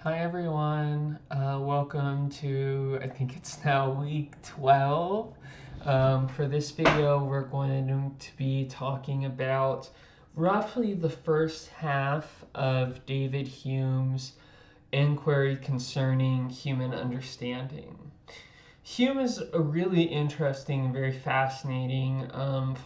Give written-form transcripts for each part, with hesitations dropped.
Hi everyone, welcome to, I think it's now week 12. For this video, we're going to be talking about roughly the first half of David Hume's Enquiry concerning human understanding. Hume is a really interesting and very fascinating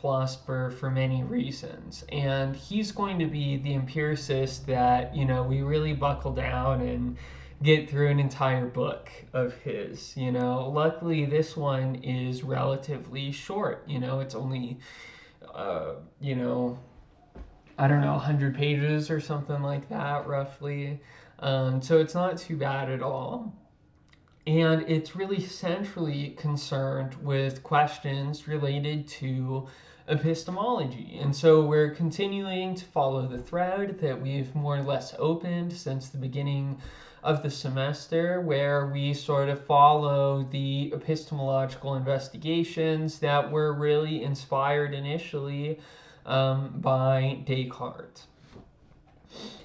philosopher for many reasons, and he's going to be the empiricist that we really buckle down and get through an entire book of his. Luckily this one is relatively short. It's only I don't know, 100 pages or something like that, roughly. So it's not too bad at all. And it's really centrally concerned with questions related to epistemology. And so we're continuing to follow the thread that we've more or less opened since the beginning of the semester, where we sort of follow the epistemological investigations that were really inspired initially by Descartes.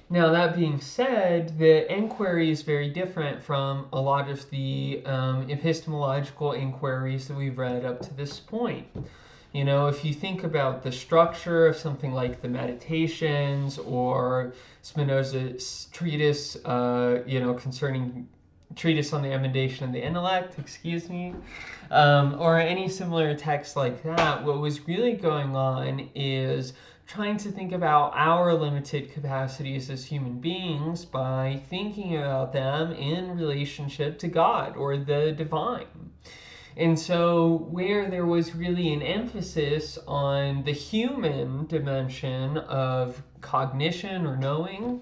Now, that being said, the inquiry is very different from a lot of the epistemological inquiries that we've read up to this point. If you think about the structure of something like the Meditations or Spinoza's treatise, concerning treatise on the emendation of the intellect, or any similar text like that, what was really going on is trying to think about our limited capacities as human beings by thinking about them in relationship to God or the divine. And so where there was really an emphasis on the human dimension of cognition or knowing,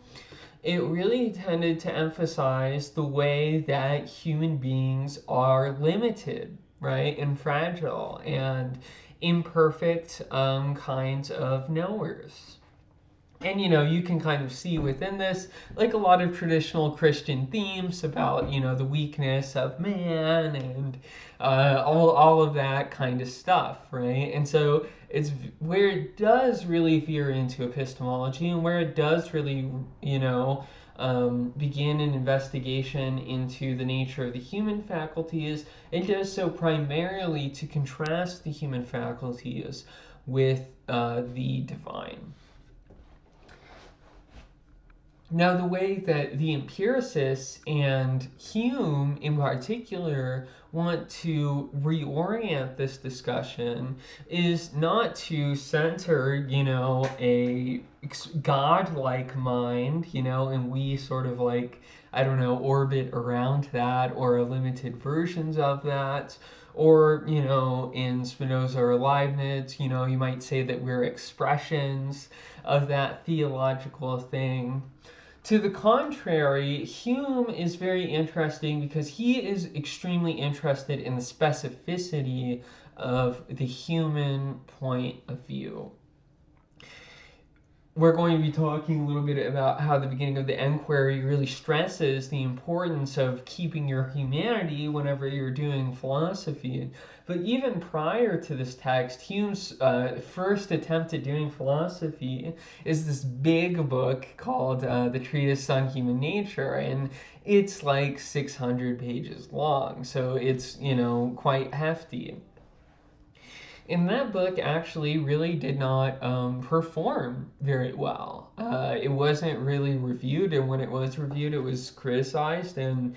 it really tended to emphasize the way that human beings are limited, right, and fragile and imperfect kinds of knowers. And you can kind of see within this like a lot of traditional Christian themes about the weakness of man and all of that kind of stuff, right? And so it's where it does really veer into epistemology and where it does really begin an investigation into the nature of the human faculties. It does so primarily to contrast the human faculties with the divine. Now, the way that the empiricists and Hume in particular want to reorient this discussion is not to center, a godlike mind, and we sort of like, I don't know, orbit around that or limited versions of that. Or, in Spinoza or Leibniz, you might say that we're expressions of that theological thing. To the contrary, Hume is very interesting because he is extremely interested in the specificity of the human point of view. We're going to be talking a little bit about how the beginning of the Enquiry really stresses the importance of keeping your humanity whenever you're doing philosophy. But even prior to this text, Hume's first attempt at doing philosophy is this big book called The Treatise on Human Nature, and it's like 600 pages long, so it's, quite hefty. And that book actually really did not perform very well. It wasn't really reviewed, and when it was reviewed, it was criticized. And,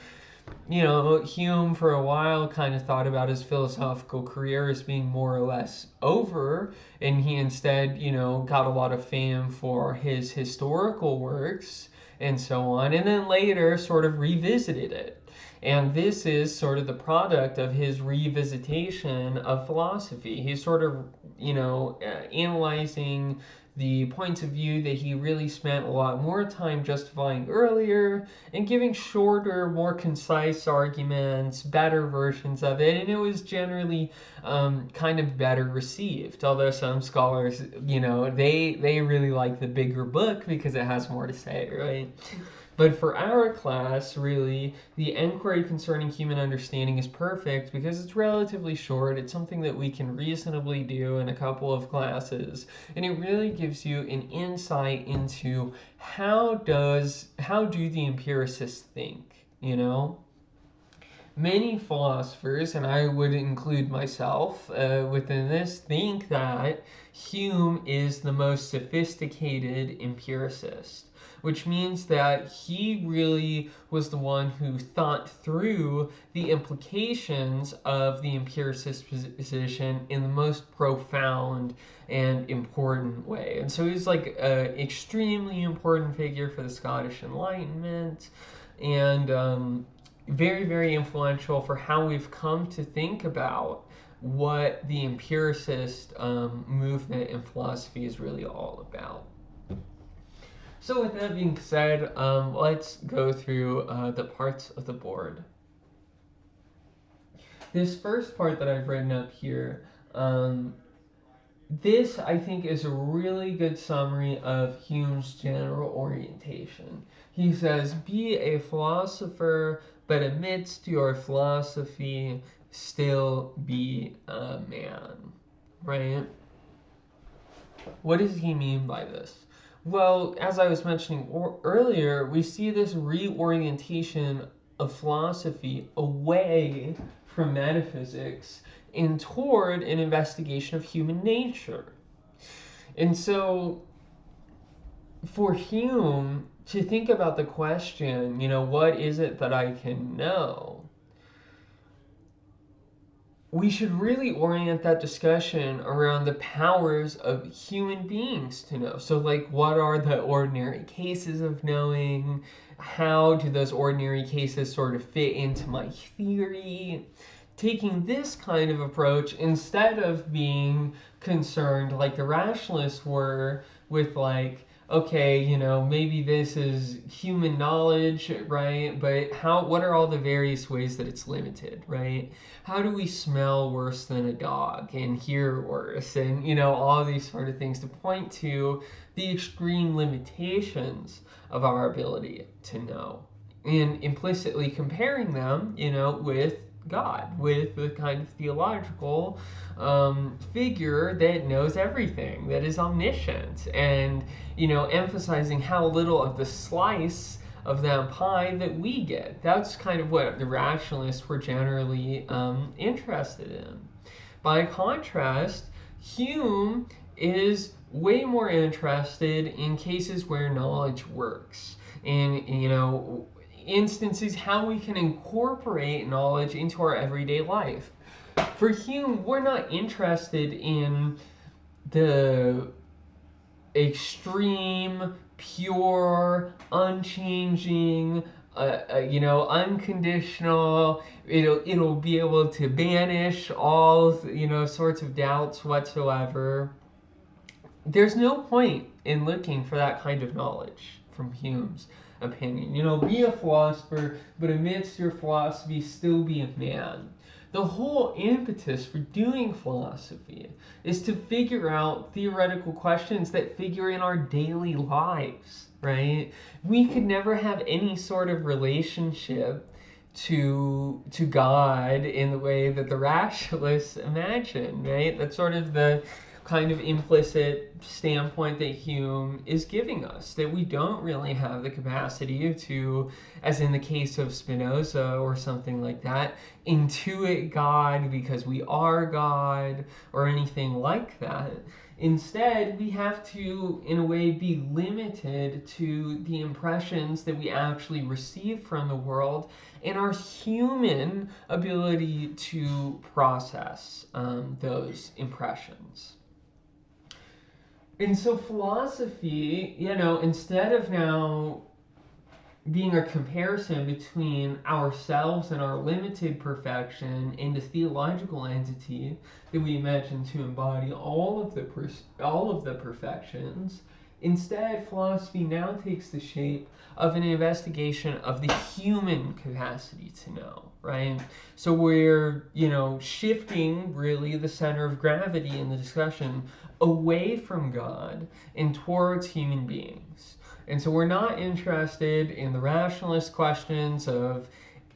Hume for a while kind of thought about his philosophical career as being more or less over, and he instead, got a lot of fame for his historical works and so on, and then later sort of revisited it. And this is sort of the product of his revisitation of philosophy. He's sort of, analyzing the points of view that he really spent a lot more time justifying earlier and giving shorter, more concise arguments, better versions of it. And it was generally kind of better received. Although some scholars, they really like the bigger book because it has more to say, right? But for our class, really, the Enquiry Concerning Human Understanding is perfect because it's relatively short. It's something that we can reasonably do in a couple of classes, and it really gives you an insight into how do the empiricists think, you know? Many philosophers, and I would include myself within this, think that Hume is the most sophisticated empiricist, which means that he really was the one who thought through the implications of the empiricist position in the most profound and important way. And so he's like an extremely important figure for the Scottish Enlightenment, and very, very influential for how we've come to think about what the empiricist movement in philosophy is really all about. So with that being said, let's go through the parts of the board. This first part that I've written up here, this I think is a really good summary of Hume's general orientation. He says, be a philosopher, but amidst your philosophy, still be a man, right? What does he mean by this? Well, as I was mentioning earlier, we see this reorientation of philosophy away from metaphysics and toward an investigation of human nature. And so, for Hume to think about the question, what is it that I can know? We should really orient that discussion around the powers of human beings to know. So, like, what are the ordinary cases of knowing? How do those ordinary cases sort of fit into my theory? Taking this kind of approach instead of being concerned like the rationalists were with, like, okay, maybe this is human knowledge, right? But what are all the various ways that it's limited, right? How do we smell worse than a dog and hear worse? And, all these sort of things to point to the extreme limitations of our ability to know. And implicitly comparing them, with God, with the kind of theological figure that knows everything, that is omniscient, and emphasizing how little of the slice of that pie that we get. That's kind of what the rationalists were generally interested in. By contrast, Hume is way more interested in cases where knowledge works, and instances how we can incorporate knowledge into our everyday life. For Hume, we're not interested in the extreme, pure, unchanging, unconditional. It'll be able to banish all sorts of doubts whatsoever. There's no point in looking for that kind of knowledge from Hume's opinion. Be a philosopher, but amidst your philosophy, still be a man. The whole impetus for doing philosophy is to figure out theoretical questions that figure in our daily lives, right? We could never have any sort of relationship to God in the way that the rationalists imagine, right? That's sort of the kind of implicit standpoint that Hume is giving us, that we don't really have the capacity to, as in the case of Spinoza or something like that, intuit God because we are God or anything like that. Instead, we have to, in a way, be limited to the impressions that we actually receive from the world and our human ability to process those impressions. And so philosophy, instead of now being a comparison between ourselves and our limited perfection and the theological entity that we imagine to embody all of the perfections, instead philosophy now takes the shape of an investigation of the human capacity to know, right? So we're, shifting really the center of gravity in the discussion away from God and towards human beings. And so we're not interested in the rationalist questions of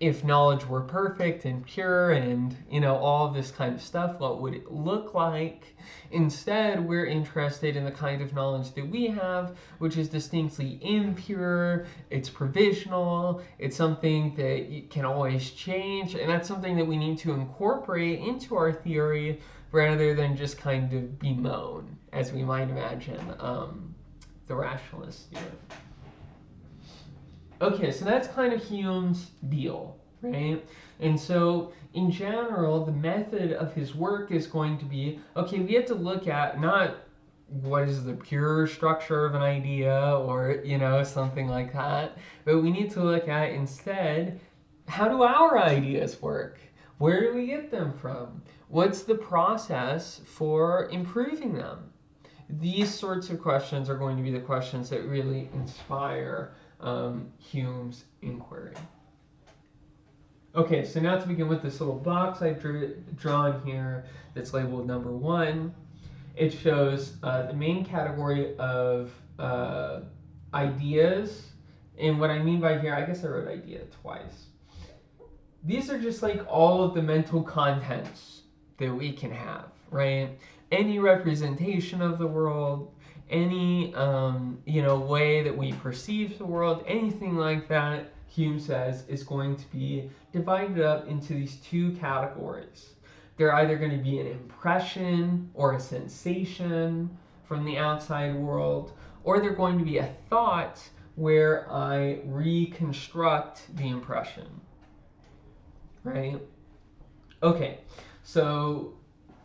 if knowledge were perfect and pure and, all of this kind of stuff, what would it look like? Instead, we're interested in the kind of knowledge that we have, which is distinctly impure, it's provisional, it's something that can always change, and that's something that we need to incorporate into our theory rather than just kind of bemoan, as we might imagine the rationalists do. Okay, so that's kind of Hume's deal, right? And so, in general, the method of his work is going to be, okay, we have to look at not what is the pure structure of an idea or, something like that, but we need to look at instead, how do our ideas work? Where do we get them from? What's the process for improving them? These sorts of questions are going to be the questions that really inspire Hume's inquiry. Okay, so now to begin with this little box I've drawn here that's labeled number 1. It shows the main category of ideas. And what I mean by here, I guess I wrote idea twice. These are just like all of the mental contents that we can have, right? Any representation of the world, any way that we perceive the world, anything like that, Hume says, is going to be divided up into these 2 categories. They're either going to be an impression or a sensation from the outside world, or they're going to be a thought where I reconstruct the impression, right? Okay, so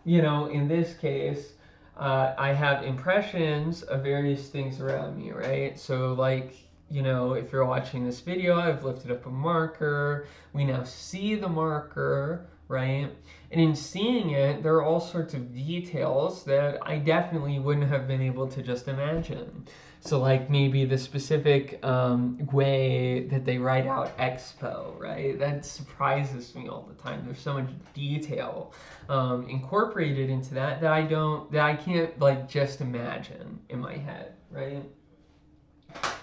in this case, I have impressions of various things around me, right? So like, if you're watching this video, I've lifted up a marker. We now see the marker, right? And in seeing it, there are all sorts of details that I definitely wouldn't have been able to just imagine. So like maybe the specific way that they write out expo, right? That surprises me all the time. There's so much detail incorporated into that I can't like just imagine in my head, right?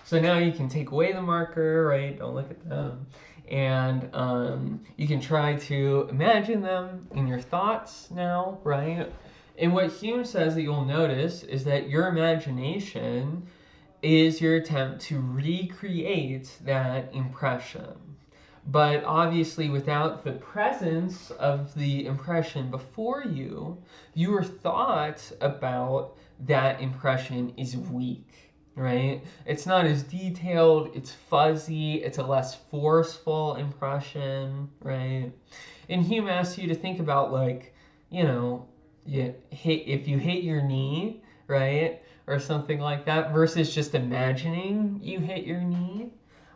So now you can take away the marker, right? Don't look at them. And you can try to imagine them in your thoughts now, right? And what Hume says that you'll notice is that your imagination is your attempt to recreate that impression. But obviously, without the presence of the impression before you, your thought about that impression is weak, right? It's not as detailed, it's fuzzy, it's a less forceful impression, right? And Hume asks you to think about, like, if you hit your knee, right? Or something like that, versus just imagining you hit your knee.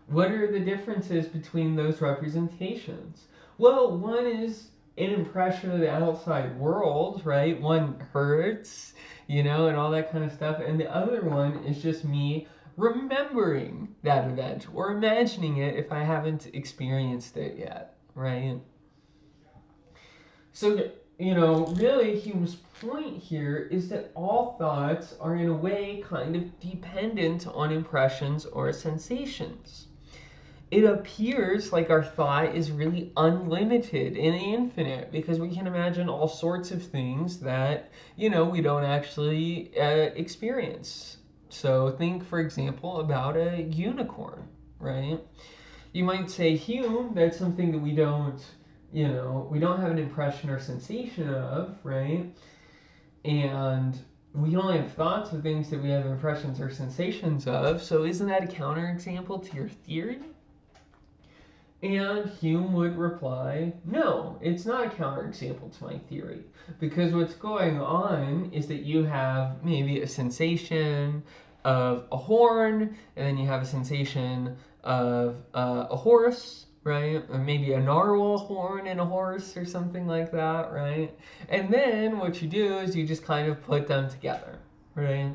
What are the differences between those representations? Well, one is an impression of the outside world, right? One hurts, and all that kind of stuff. And the other one is just me remembering that event or imagining it if I haven't experienced it yet, right? So, really Hume's point here is that all thoughts are in a way kind of dependent on impressions or sensations. It appears like our thought is really unlimited and infinite because we can imagine all sorts of things that, we don't actually experience. So think, for example, about a unicorn, right? You might say, Hume, that's something that we don't have an impression or sensation of, right? And we only have thoughts of things that we have impressions or sensations of, so isn't that a counterexample to your theory? And Hume would reply, no, it's not a counterexample to my theory, because what's going on is that you have maybe a sensation of a horn, and then you have a sensation of a horse, right? Or maybe a narwhal horn and a horse or something like that, right? And then what you do is you just kind of put them together, right?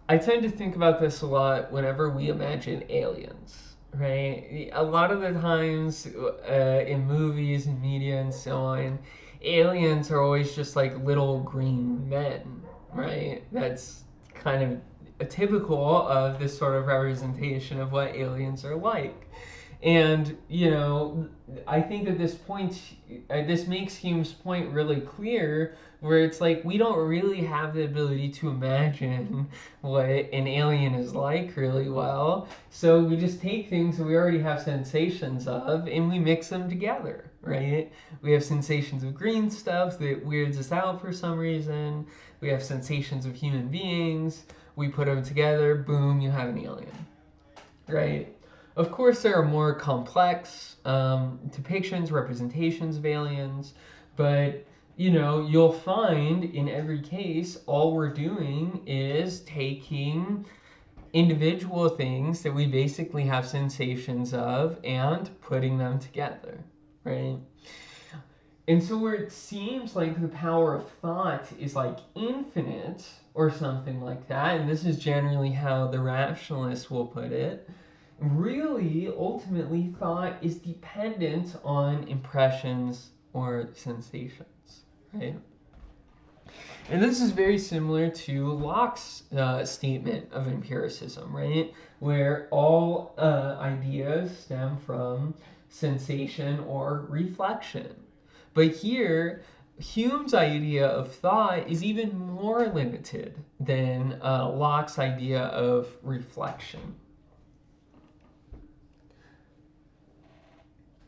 I tend to think about this a lot whenever we imagine aliens, right? A lot of the times in movies and media and so on, aliens are always just like little green men, right? That's kind of typical of this sort of representation of what aliens are like. And, I think at this point, this makes Hume's point really clear, where it's like we don't really have the ability to imagine what an alien is like really well. So we just take things that we already have sensations of and we mix them together, right? We have sensations of green stuff that weirds us out for some reason. We have sensations of human beings. We put them together, boom, you have an alien, right? Of course, there are more complex depictions, representations of aliens, but you'll find in every case, all we're doing is taking individual things that we basically have sensations of and putting them together, right? And so where it seems like the power of thought is like infinite or something like that, and this is generally how the rationalists will put it, really, ultimately, thought is dependent on impressions or sensations, right? And this is very similar to Locke's statement of empiricism, right? Where all ideas stem from sensation or reflection. But here, Hume's idea of thought is even more limited than Locke's idea of reflection.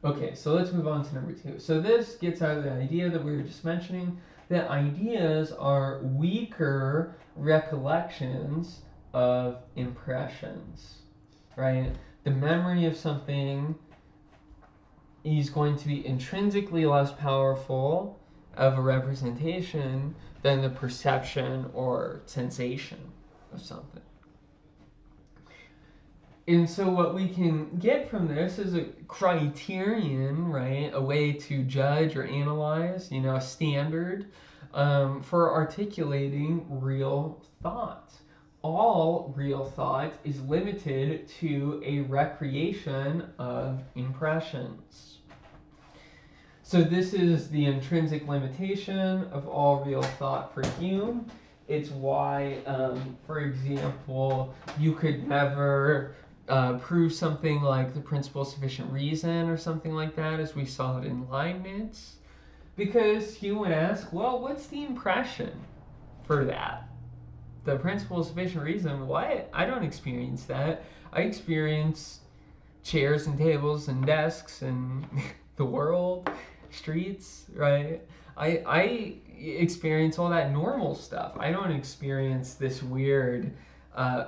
Okay, so let's move on to number 2. So this gets out of the idea that we were just mentioning, that ideas are weaker recollections of impressions, right? The memory of something is going to be intrinsically less powerful of a representation than the perception or sensation of something. And so what we can get from this is a criterion, right? A way to judge or analyze, a standard for articulating real thought. All real thought is limited to a recreation of impressions. So this is the intrinsic limitation of all real thought for Hume. It's why, for example, you could never prove something like the principle of sufficient reason or something like that, as we saw it in Leibniz, because Hume would ask, well, what's the impression for that? The principle of sufficient reason, what? I don't experience that. I experience chairs and tables and desks and the world, streets, right? I experience all that normal stuff. I don't experience this weird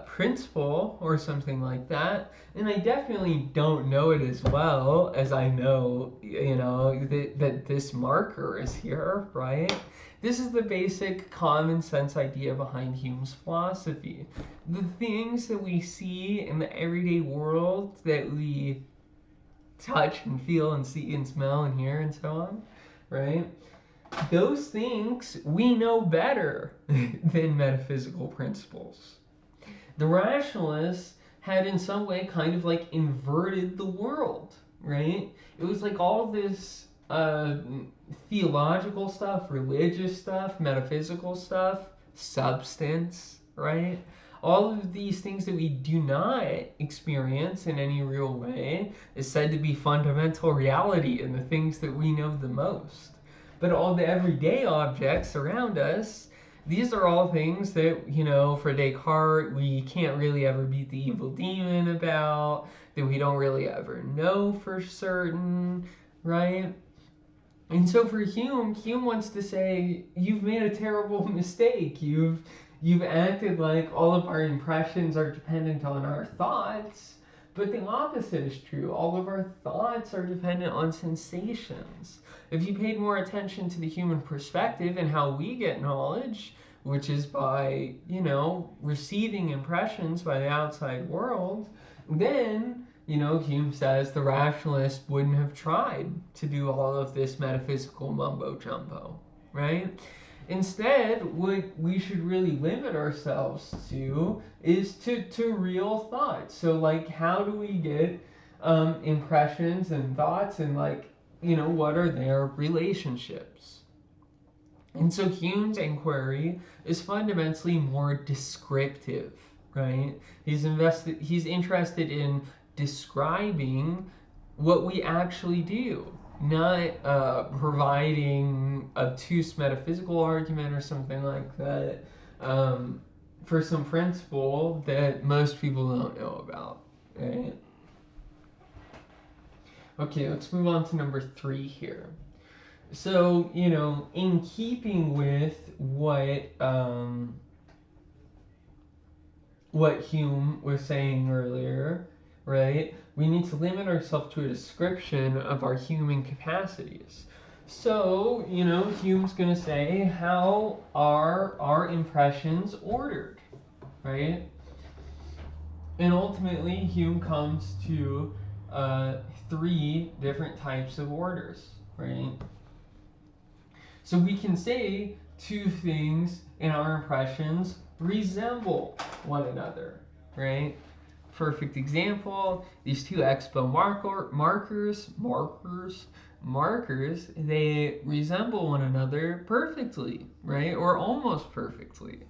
principle or something like that, and I definitely don't know it as well as I know, that this marker is here, right? This is the basic common sense idea behind Hume's philosophy. The things that we see in the everyday world that we touch and feel and see and smell and hear and so on, right? Those things we know better than metaphysical principles. The rationalists had in some way kind of like inverted the world, right? It was like all of this theological stuff, religious stuff, metaphysical stuff, substance, right? All of these things that we do not experience in any real way is said to be fundamental reality and the things that we know the most. But all the everyday objects around us, these are all things that, for Descartes, we can't really ever beat the evil demon about, that we don't really ever know for certain, right? And so for Hume wants to say, you've made a terrible mistake. You've acted like all of our impressions are dependent on our thoughts, but the opposite is true. All of our thoughts are dependent on sensations. If you paid more attention to the human perspective and how we get knowledge, which is by, receiving impressions by the outside world, then, Hume says the rationalist wouldn't have tried to do all of this metaphysical mumbo jumbo, right? Instead, what we should really limit ourselves to is to real thoughts. So, like, how do we get impressions and thoughts, and what are their relationships? And so Hume's Enquiry is fundamentally more descriptive, right? He's interested in describing what we actually do, not providing a obtuse metaphysical argument or something like that for some principle that most people don't know about, right? Okay, let's move on to number 3 here. So, in keeping with what Hume was saying earlier, right? We need to limit ourselves to a description of our human capacities. So, Hume's going to say, how are our impressions ordered, right? And ultimately, Hume comes to 3 different types of orders, right? So we can say 2 things in our impressions resemble one another, right? Perfect example, these 2 expo markers, they resemble one another perfectly, right? Or almost perfectly.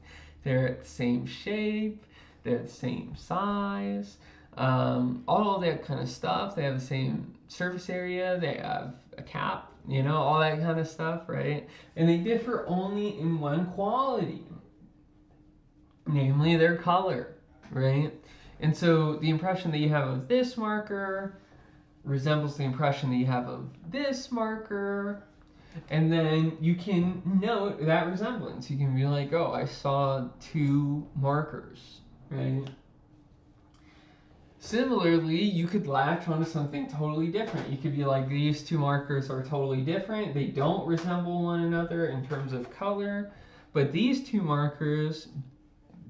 They're at the same shape, they're the same size, all of that kind of stuff. They have the same surface area, they have a cap, all that kind of stuff, right? And they differ only in one quality, namely their color, right? And so the impression that you have of this marker resembles the impression that you have of this marker, and then you can note that resemblance. You can be like, oh, I saw 2 markers, right? Similarly, you could latch onto something totally different. You could be like, these 2 markers are totally different. They don't resemble one another in terms of color, but these 2 markers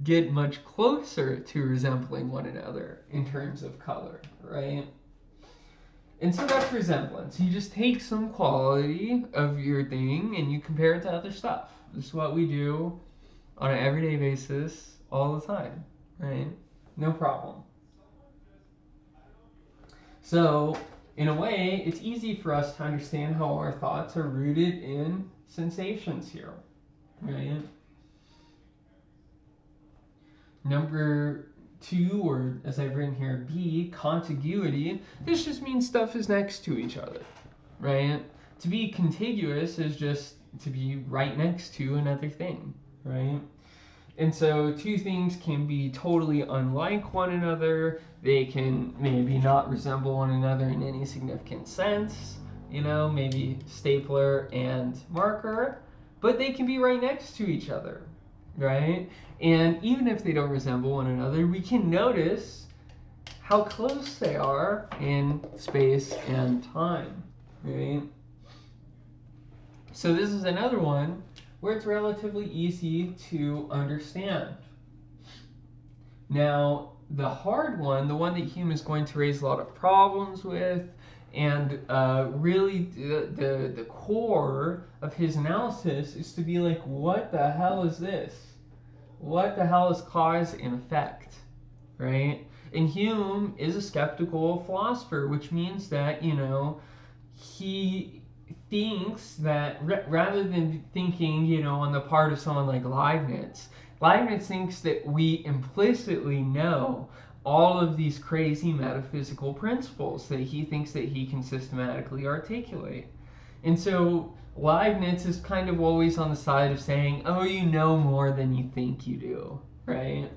get much closer to resembling one another in terms of color, right? And so that's resemblance. You just take some quality of your thing and you compare it to other stuff. This is what we do on an everyday basis all the time, right? No problem. So, in a way, it's easy for us to understand how our thoughts are rooted in sensations here, right? Number 2, or as I've written here, B, contiguity. This just means stuff is next to each other, right? To be contiguous is just to be right next to another thing, right? And so 2 things can be totally unlike one another. They can maybe not resemble one another in any significant sense, maybe stapler and marker, but they can be right next to each other, right? And even if they don't resemble one another, we can notice how close they are in space and time, right? So this is another one where it's relatively easy to understand. Now, the hard one, the one that Hume is going to raise a lot of problems with, and really the core of his analysis is to be like, what the hell is this? What the hell is cause and effect, right? And Hume is a skeptical philosopher, which means that, he thinks that rather than thinking, on the part of someone like Leibniz thinks that we implicitly know all of these crazy metaphysical principles that he thinks that he can systematically articulate. And so Leibniz is kind of always on the side of saying, oh, you know more than you think you do, right?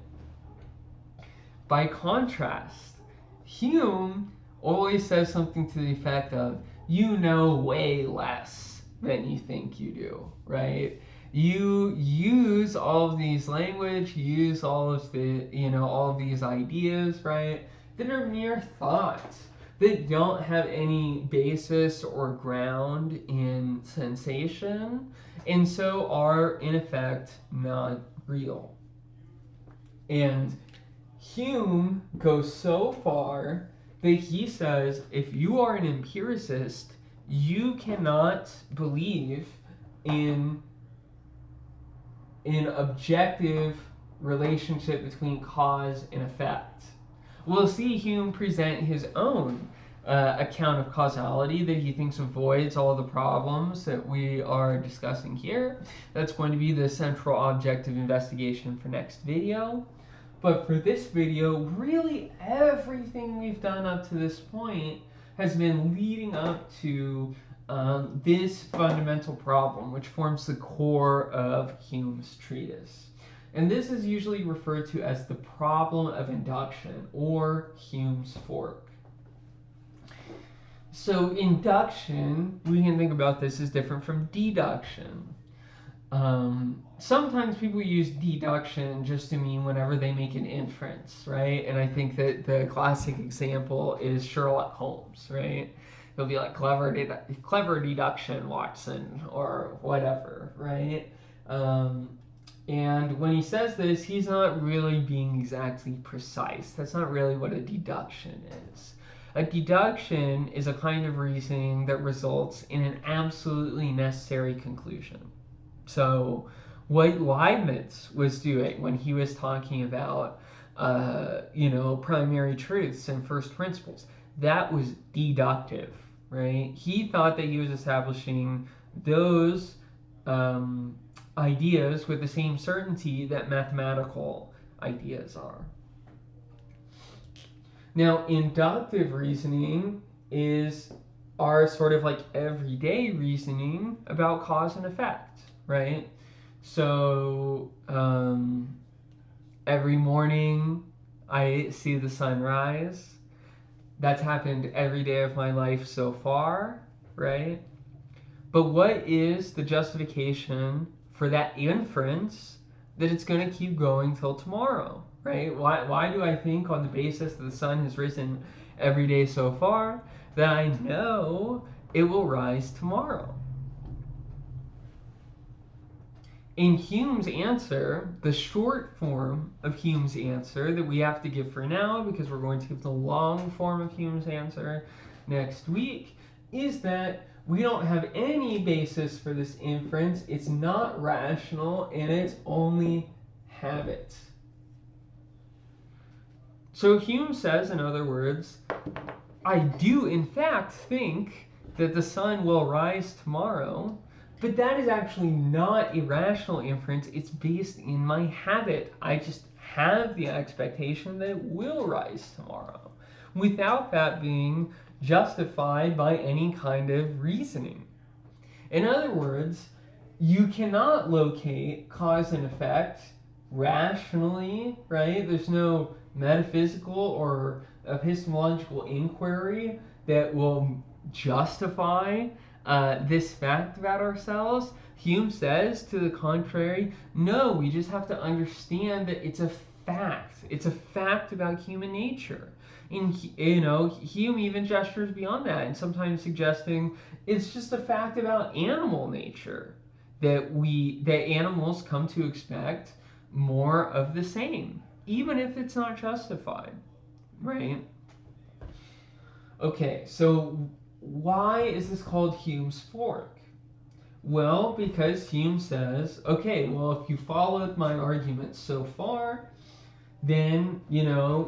By contrast, Hume always says something to the effect of, you know way less than you think you do, right? You use all of these language, you use all of the, all of these ideas, right, that are mere thoughts, that don't have any basis or ground in sensation, and so are, in effect, not real. And Hume goes so far that he says, if you are an empiricist, you cannot believe in an objective relationship between cause and effect. We'll see Hume present his own account of causality that he thinks avoids all the problems that we are discussing here. That's going to be the central object of investigation for next video. But for this video, really everything we've done up to this point has been leading up to this fundamental problem, which forms the core of Hume's treatise. And this is usually referred to as the problem of induction, or Hume's fork. So induction, we can think about this as different from deduction. Sometimes people use deduction just to mean whenever they make an inference, right? And I think that the classic example is Sherlock Holmes, right? It'll be like clever deduction, Watson, or whatever, right? And when he says this, he's not really being exactly precise. That's not really what a deduction is. A deduction is a kind of reasoning that results in an absolutely necessary conclusion. So what Leibniz was doing when he was talking about, primary truths and first principles, that was deductive, right? He thought that he was establishing those ideas with the same certainty that mathematical ideas are. Now, inductive reasoning is our sort of like everyday reasoning about cause and effect, right? So every morning I see the sun rise. That's happened every day of my life so far, right? But what is the justification for that inference that it's going to keep going till tomorrow, right? Why do I think on the basis that the sun has risen every day so far that I know it will rise tomorrow? In Hume's answer, the short form of Hume's answer that we have to give for now, because we're going to give the long form of Hume's answer next week, is that we don't have any basis for this inference. It's not rational, and it's only habit. So Hume says, in other words, I do in fact think that the sun will rise tomorrow, but that is actually not a rational inference. It's based in my habit. I just have the expectation that it will rise tomorrow, without that being justified by any kind of reasoning. In other words, you cannot locate cause and effect rationally, right? There's no metaphysical or epistemological inquiry that will justify this fact about ourselves. Hume says, to the contrary, no, we just have to understand that it's a fact. It's a fact about human nature. And Hume even gestures beyond that, and sometimes suggesting it's just a fact about animal nature that animals come to expect more of the same, even if it's not justified, right? Okay, so why is this called Hume's fork? Well, because Hume says, okay, well, if you followed my argument so far, then,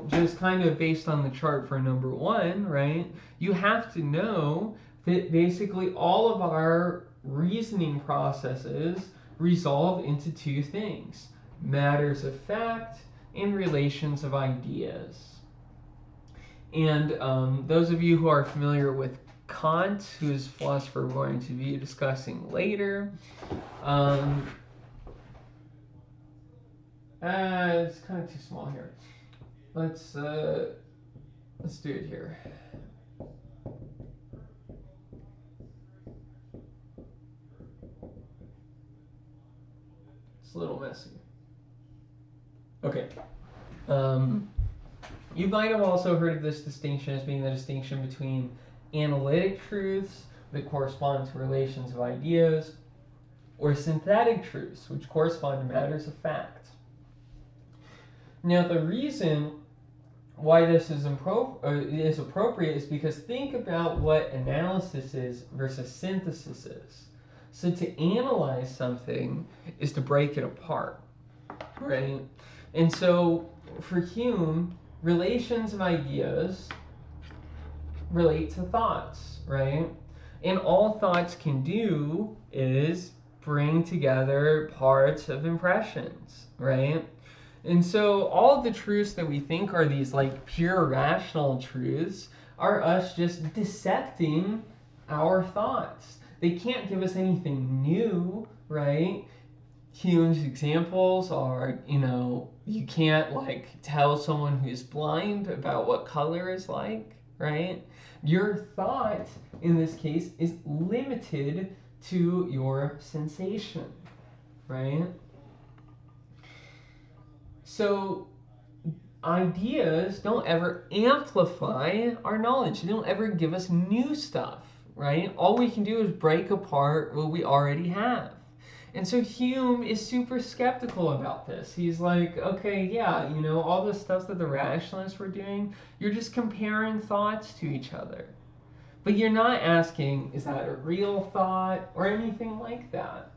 just kind of based on the chart for number 1, right, you have to know that basically all of our reasoning processes resolve into two things: matters of fact and relations of ideas. And those of you who are familiar with Kant, whose philosopher we're going to be discussing later, it's kind of too small here. Let's do it here. It's a little messy. Okay. You might have also heard of this distinction as being the distinction between analytic truths that correspond to relations of ideas, or synthetic truths, which correspond to matters of fact. Now, the reason why this is appropriate is because think about what analysis is versus synthesis is. So to analyze something is to break it apart, right? And so for Hume, relations of ideas relate to thoughts, right? And all thoughts can do is bring together parts of impressions, right? And so all of the truths that we think are these like pure rational truths are us just dissecting our thoughts. They can't give us anything new, right? Hume's examples are, you can't like tell someone who's blind about what color is like, right? Your thought in this case is limited to your sensation, right? So ideas don't ever amplify our knowledge. They don't ever give us new stuff, right? All we can do is break apart what we already have. And so Hume is super skeptical about this. He's like, okay, yeah, all the stuff that the rationalists were doing, you're just comparing thoughts to each other. But you're not asking, is that a real thought or anything like that?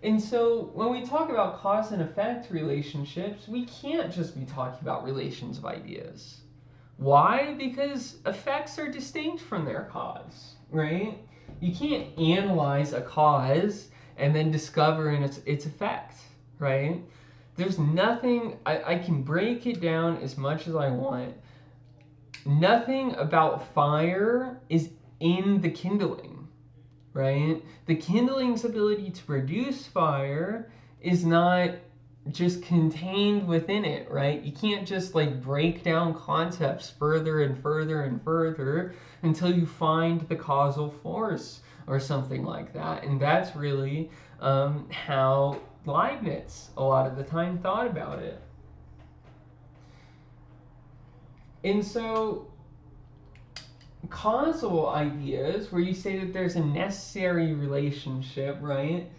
And so when we talk about cause and effect relationships, we can't just be talking about relations of ideas. Why? Because effects are distinct from their cause, right? You can't analyze a cause and then discover its effect, right? There's nothing, I can break it down as much as I want. Nothing about fire is in the kindling, right? The kindling's ability to produce fire is not just contained within it, right? You can't just like break down concepts further and further and further until you find the causal force or something like that. And that's really how Leibniz a lot of the time thought about it. And so causal ideas, where you say that there's a necessary relationship, right?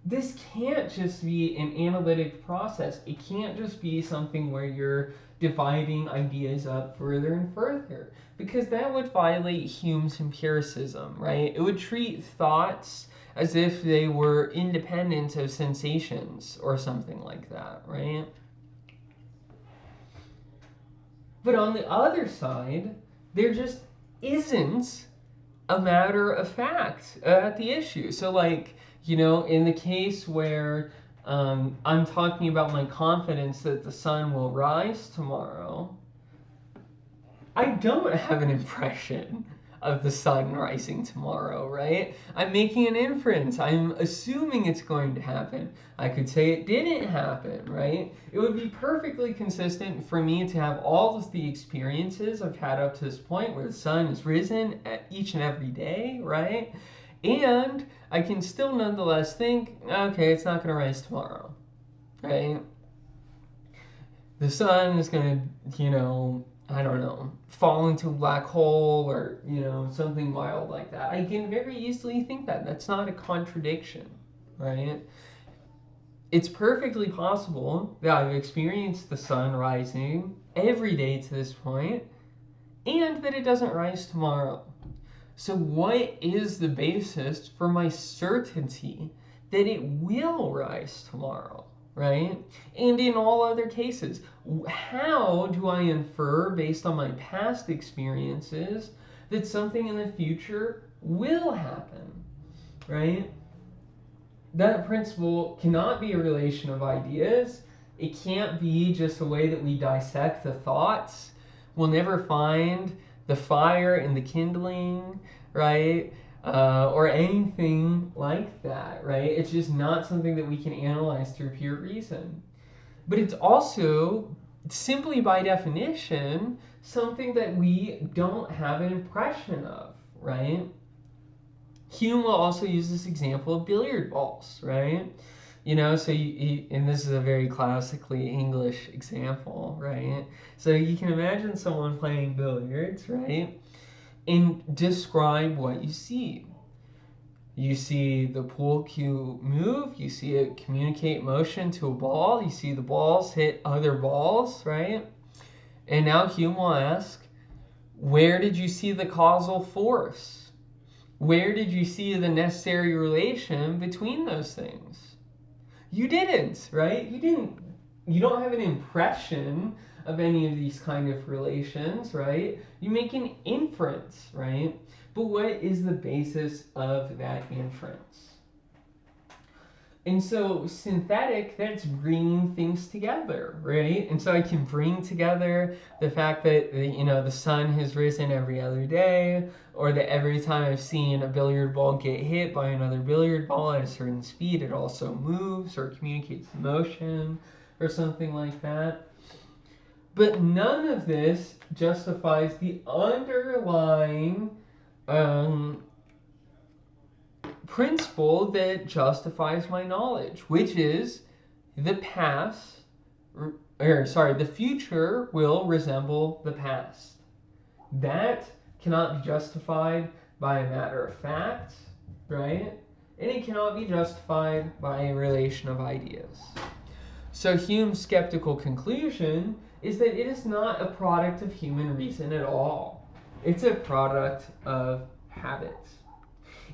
This can't just be an analytic process. It can't just be something where you're dividing ideas up further and further, because that would violate Hume's empiricism, right? It would treat thoughts as if they were independent of sensations or something like that, right? But on the other side, there just isn't a matter of fact at the issue. So like, in the case where I'm talking about my confidence that the sun will rise tomorrow, I don't have an impression of the sun rising tomorrow, right? I'm making an inference. I'm assuming it's going to happen. I could say it didn't happen, right? It would be perfectly consistent for me to have all of the experiences I've had up to this point where the sun has risen each and every day, right? And I can still nonetheless think, okay, it's not going to rise tomorrow, right? The sun is going to, I don't know, fall into a black hole or, something wild like that. I can very easily think that. That's not a contradiction, right? It's perfectly possible that I've experienced the sun rising every day to this point and that it doesn't rise tomorrow. So what is the basis for my certainty that it will rise tomorrow? Right? And in all other cases, how do I infer based on my past experiences that something in the future will happen? Right? That principle cannot be a relation of ideas. It can't be just a way that we dissect the thoughts. We'll never find the fire in the kindling, right? Or anything like that, right? It's just not something that we can analyze through pure reason. But it's also, simply by definition, something that we don't have an impression of, right? Hume will also use this example of billiard balls, right? So and this is a very classically English example, right? So you can imagine someone playing billiards, right? And describe what you see. You see the pool cue move, you see it communicate motion to a ball, you see the balls hit other balls, right? And now Hume will ask, where did you see the causal force? Where did you see the necessary relation between those things? You didn't, right? You don't have an impression of any of these kind of relations, right? You make an inference, right? But what is the basis of that inference? And so synthetic, that's bringing things together, right? And so I can bring together the fact that, the sun has risen every other day, or that every time I've seen a billiard ball get hit by another billiard ball at a certain speed, it also moves or communicates motion or something like that. But none of this justifies the underlying principle that justifies my knowledge, which is the the future will resemble the past. That cannot be justified by a matter of fact, right? And it cannot be justified by a relation of ideas. So Hume's skeptical conclusion is that it is not a product of human reason at all. It's a product of habits.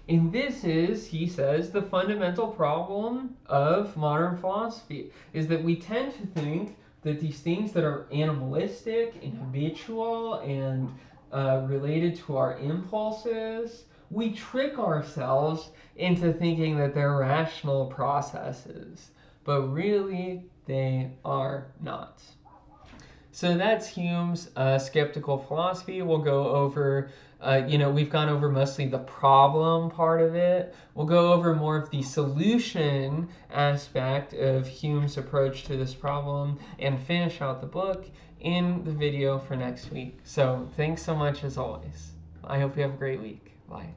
And this is, he says, the fundamental problem of modern philosophy, is that we tend to think that these things that are animalistic and habitual and related to our impulses, we trick ourselves into thinking that they're rational processes, but really they are not. So that's Hume's skeptical philosophy. We'll go over, we've gone over mostly the problem part of it. We'll go over more of the solution aspect of Hume's approach to this problem and finish out the book in the video for next week. So thanks so much as always. I hope you have a great week. Bye.